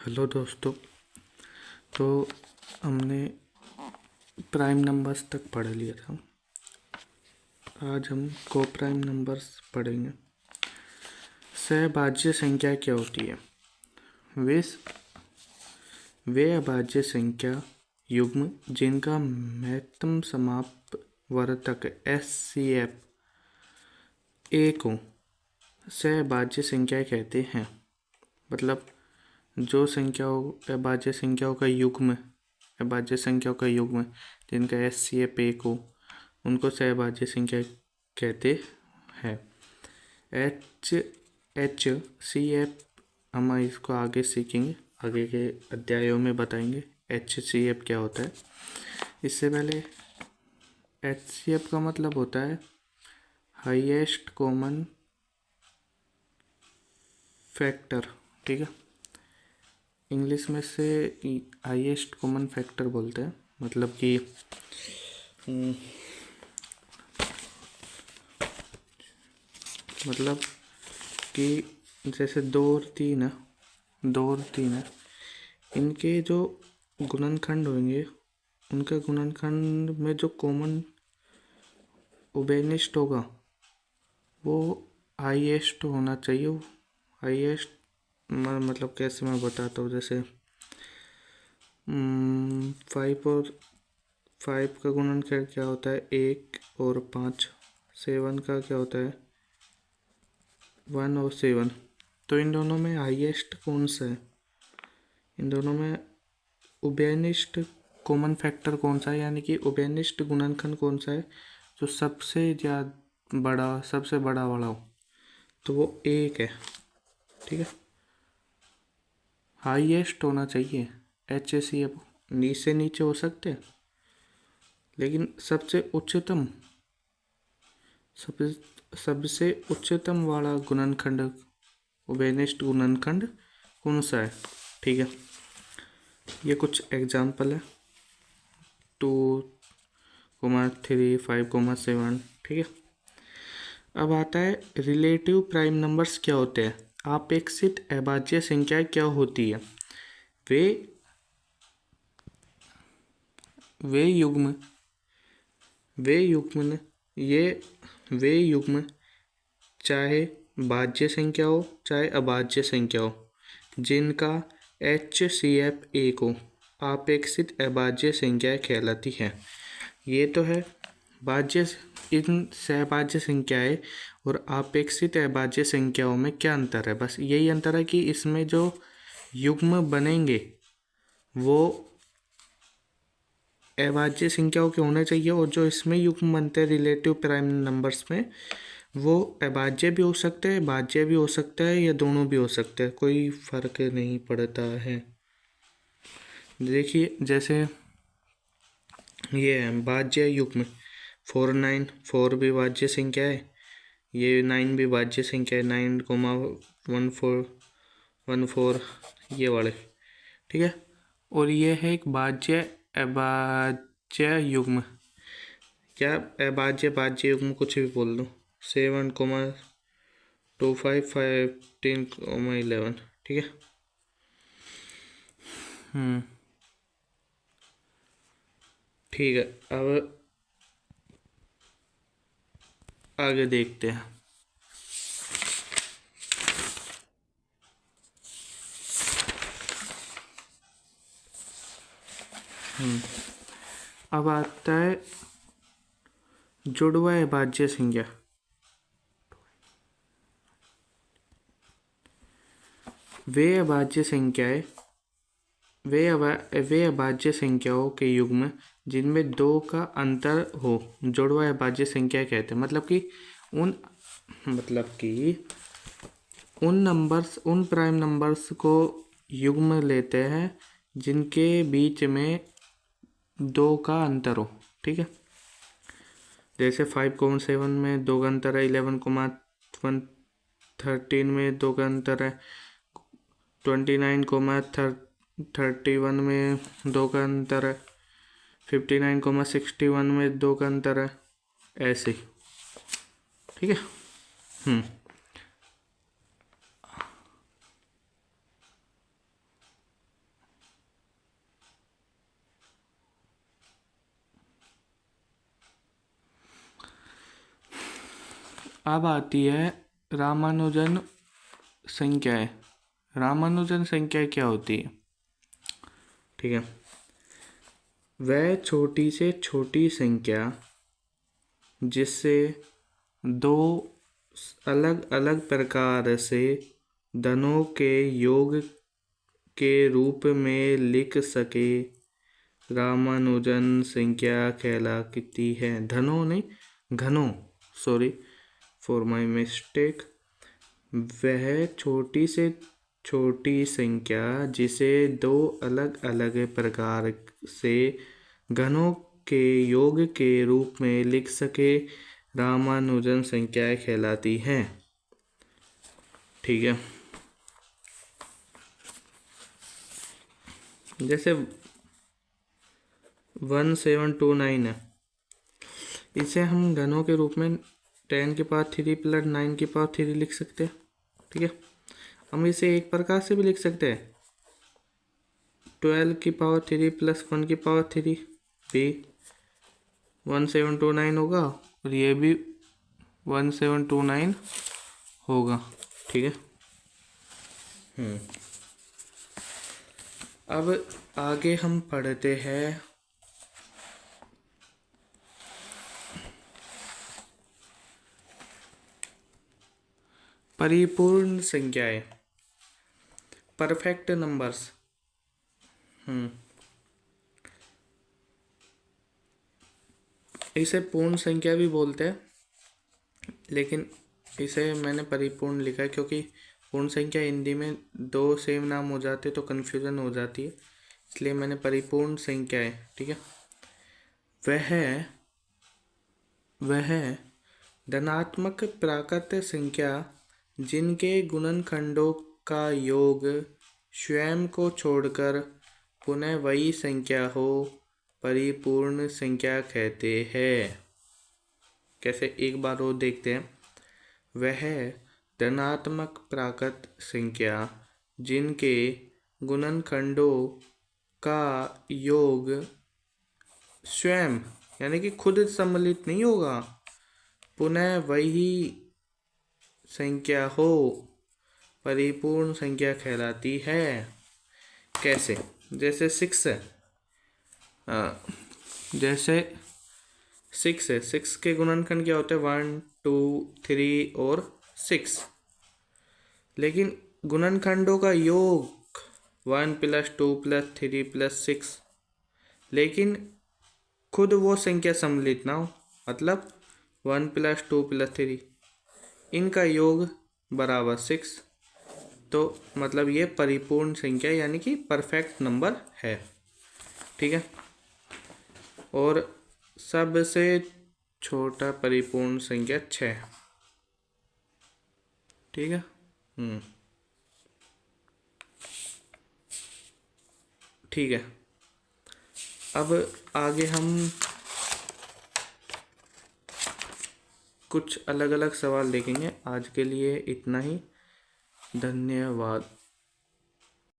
Hello दोस्तों। तो हमने प्राइम नंबर्स तक पढ़ लिया था। आज हम को प्राइम नंबर्स पढ़ेंगे। सहभाज्य संख्या क्या होती है? वे वे अभाज्य संख्या युग्म जिनका महत्तम समापवर्तक HCF एक हो सहभाज्य संख्या कहते हैं। मतलब जो संख्याओं अभाज्य संख्याओं का युग्म अभाज्य संख्याओं का युग्म जिनका HCF एक हो उनको सहभाज्य संख्या कहते हैं। HCF हम इसको आगे सीखेंगे, आगे के अध्यायों में बताएंगे HCF क्या होता है। इससे पहले HCF का मतलब होता है हाईएस्ट कॉमन फैक्टर। ठीक है, इंग्लिश में से हाईएस्ट कॉमन फैक्टर बोलते हैं। मतलब कि जैसे दो और तीन है, इनके जो गुणनखंड होंगे उनका गुणनखंड में जो कॉमन उभयनिष्ठ होगा वो हाईएस्ट होना चाहिए। हाईएस्ट मतलब कैसे मैं बताता हूँ। जैसे 5 का गुणनखंड क्या होता है? 1 और 5। 7 का क्या होता है? 1 और 7। तो इन दोनों में हाईएस्ट कौन सा है? इन दोनों में उभयनिष्ठ कॉमन फैक्टर कौन सा है, यानी कि उभयनिष्ठ गुणनखंड कौन सा है जो सबसे बड़ा हो? तो वो 1 है। ठीक है, हाईएस्ट होना चाहिए। HCF नीचे नीचे हो सकते हैं, लेकिन सबसे उच्चतम वाला गुणनखंड उभयनिष्ठ गुणनखंड कौन सा है? ठीक है, ये कुछ एग्जाम्पल है 2, 3, 5, 7। ठीक है, अब आता है रिलेटिव प्राइम नंबर्स क्या होते हैं। आपेक्षित अभाज्य संख्या क्या होती है? वे युग्म चाहे भाज्य संख्या हो चाहे अभाज्य संख्या हो जिनका HCF एक हो आपेक्षित अभाज्य संख्या कहलाती है। ये तो है भाज्य। इन सहभाज्य संख्याएं और आपेक्षित अभाज्य संख्याओं में क्या अंतर है? बस यही अंतर है कि इसमें जो युग्म बनेंगे वो अभाज्य संख्याओं के होने चाहिए, और जो इसमें युग्म बनते हैं रिलेटिव प्राइम नंबर्स में वो अभाज्य भी हो सकते हैं, भाज्य भी हो सकता है, या दोनों भी हो सकते हैं। कोई फर्क नहीं पड़ता है। देखिए, जैसे ये है भाज्य युग्म 4, 9। 4 भी भाज्य संख्या है, ये 9 भी भाज्य संख्या है। 9,14,14 ये वाले। ठीक है, और ये है एक भाज्य अभाज्य युग्म। क्या अभाज्य भाज्य युग्म कुछ भी बोल दो। 7,25, 15,11। ठीक है। ठीक है, अब आगे देखते हैं। अब आता है जुड़वा अभाज्य संख्या। वे अभाज्य संख्याओं के युग्म जिनमें 2 का अंतर हो जुड़वा अभाज्य संख्या कहते हैं। उन प्राइम नंबर्स को युग्म लेते हैं जिनके बीच में 2 का अंतर हो। ठीक है, जैसे 5,7 में 2 का अंतर है, 11,13 में 2 का अंतर है, 29,31 में 2 का अंतर है, 59,61 में 2 का अंतर है, ऐसे। ठीक है। अब आती है रामानुजन संख्याएं। रामानुजन संख्या क्या होती है? ठीक है, वह छोटी से छोटी संख्या जिससे दो अलग अलग प्रकार से धनों के योग के रूप में लिख सके रामानुजन संख्या कहलाती है। धनों नहीं, घनों, सॉरी फॉर माय मिस्टेक। वह छोटी से छोटी संख्या जिसे दो अलग अलग प्रकार से घनों के योग के रूप में लिख सके रामानुजन संख्याएं कहलाती हैं। ठीक है, जैसे 1729 है, इसे हम घनों के रूप में 10 की पावर 3 प्लस 9 की पावर 3 लिख सकते हैं। ठीक है, हम इसे एक प्रकार से भी लिख सकते हैं, 12 की पावर 3 प्लस 1 की पावर 3 भी 1729 होगा और ये भी 1729 होगा। ठीक है, अब आगे हम पढ़ते हैं परिपूर्ण संख्याएं, परफेक्ट नंबर्स। इसे पूर्ण संख्या भी बोलते हैं, लेकिन इसे मैंने परिपूर्ण लिखा है क्योंकि पूर्ण संख्या हिंदी में दो सेम नाम हो जाते तो कन्फ्यूजन हो जाती है, इसलिए मैंने परिपूर्ण संख्याएं। ठीक है, वह धनात्मक प्राकृत संख्या जिनके गुणनखंडों का योग स्वयं को छोड़कर पुनः वही संख्या हो परिपूर्ण संख्या कहते हैं। कैसे, एक बार और देखते हैं। वह धनात्मक प्राकृत संख्या जिनके गुणनखंडों का योग स्वयं यानी कि खुद सम्मिलित नहीं होगा, पुनः वही संख्या हो परिपूर्ण संख्या कहलाती है। कैसे, जैसे 6 है, जैसे 6 है, 6 के गुणनखंड क्या होते हैं, 1 2 3 और 6, लेकिन गुणनखंडों का योग 1 प्लस 2 प्लस 3 प्लस 6, लेकिन खुद वो संख्या सम्मिलित ना हो, मतलब 1 प्लस 2 प्लस 3 इनका योग बराबर 6, तो मतलब ये परिपूर्ण संख्या यानी कि परफेक्ट नंबर है। ठीक है, और सबसे छोटा परिपूर्ण संख्या 6। ठीक है, ठीक है, अब आगे हम कुछ अलग अलग सवाल देखेंगे। आज के लिए इतना ही, धन्यवाद।